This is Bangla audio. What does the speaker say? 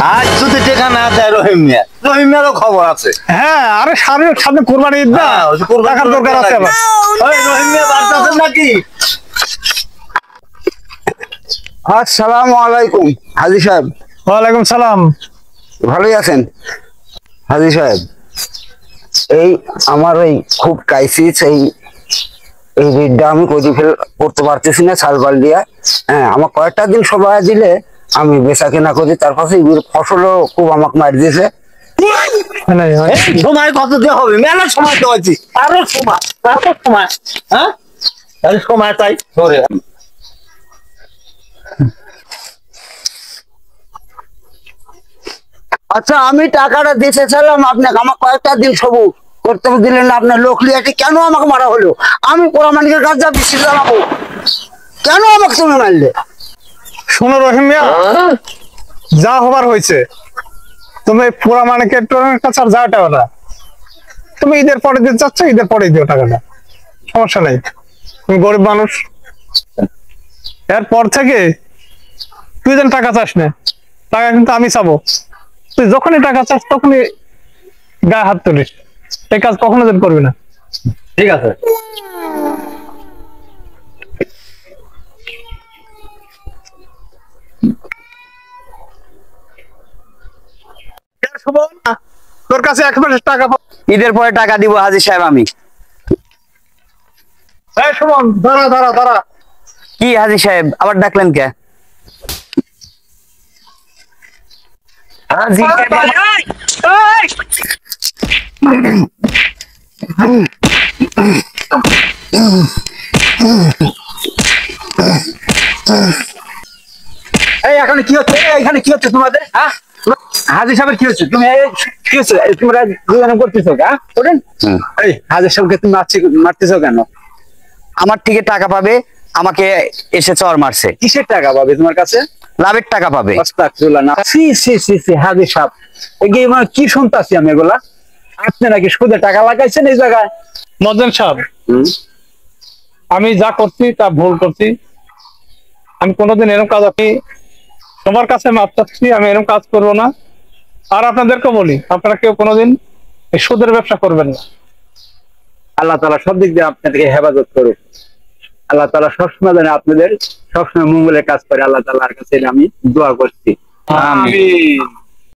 আজ যদি টাকা না দেয় রহিম মিয়ারও খবর আছে। হ্যাঁ, আরে সামনে কোরবানি ঈদ না, টাকার দরকার আছে আবার। রহিম মিয়া বাড়িতে আছেন নাকি? আসসালামু আলাইকুম হাজী সাহেব। ওয়ালাইকুম সালাম। ভালোই আছেন হাজী সাহেব? এই আমার ওই খুব ক্রাইসিস, এই ঋণটা আমি করতে পারতেছি না সালবাল দিয়া। হ্যাঁ, আমার কয়েকটা দিন সময় দিলে আমি বেচা কেনা করি, তার পাশে ফসলও খুব আমাকে মার দিয়েছে। সময় কত দেওয়া হবে? মেলা সময় তো আছে, আরো সময় হ্যাঁ সময় চাই। আচ্ছা, আমি টাকাটা দিতে চাইলাম আপনাকে, আমার কয়েকটা দিন সবু করতে দিলেন না। আপনার লোক লিয়াটি কেন আমাকে মারা হলো? আমি পোড়ামানিকের কাছে যা বৃষ্টি জানাবো, কেন আমাকে তুমি মারলে? শোনো রহিম মিয়া, যা হবার হয়েছে। তুমি পুরা মানিকের কাছে আর যাওয়াটা ওটা, তুমি ঈদের পরে দিতে চাচ্ছ, ঈদের পরে দিও টাকাটা, সমস্যা নাই। তুমি গরিব মানুষ। এরপর থেকে তুই যেন টাকা চাস না, টাকা কিন্তু আমি চাবো। তুই যখনই টাকা চাস তখনই গায়ে হাত তুলিস, এই কাজ কখনো যেন করবি না। ঠিক আছে। তোর কাছে 1 মাসের টাকা ঈদের পরে টাকা দিব হাজী সাহেব আমি। সুমন, দাঁড়া। কি হাজী সাহেব আবার ডাকলেন কে? হাজী এই এখন কি হচ্ছে? এখানে কি হচ্ছে তোমাদের? হ্যাঁ, হাজী সাহেবের কি হচ্ছে? তুমি কি হচ্ছে তোমরা দুজনে করতেছো? হ্যাঁ, ওঠেন। এই হাজী সাহেবকে তুমি মারতেছো কেন? আমার থেকে টাকা পাবে, আমাকে এসে চর মারছে। কিসের টাকা পাবে তোমার কাছে? লাভের টাকা পাবে। হাজী সাহেব, কি শুনতাছি আমি এগুলা? আপনি নাকি সুদে টাকা লাগাইছেন এই জায়গায়? মদন সাহেব, আমি যা করছি তা ভুল করছি। আমি কোনোদিন এরকম কাজ, আপনি সবার কাছে মাপ চাচ্ছি, আমি এরকম কাজ করবো না। আর আপনাদেরকে বলি, আপনারা কেউ কোনোদিন এই সুদের ব্যবসা করবেন না। আল্লাহ তাআলা সব দিক দিয়ে আপনাদেরকে হেফাজত করুক। আল্লাহ তাআলা সবসময় যেন আপনাদের সবসময় মঙ্গলের কাজ করে, আল্লাহ তাআলার কাছে আমি দোয়া করছি। আমিন।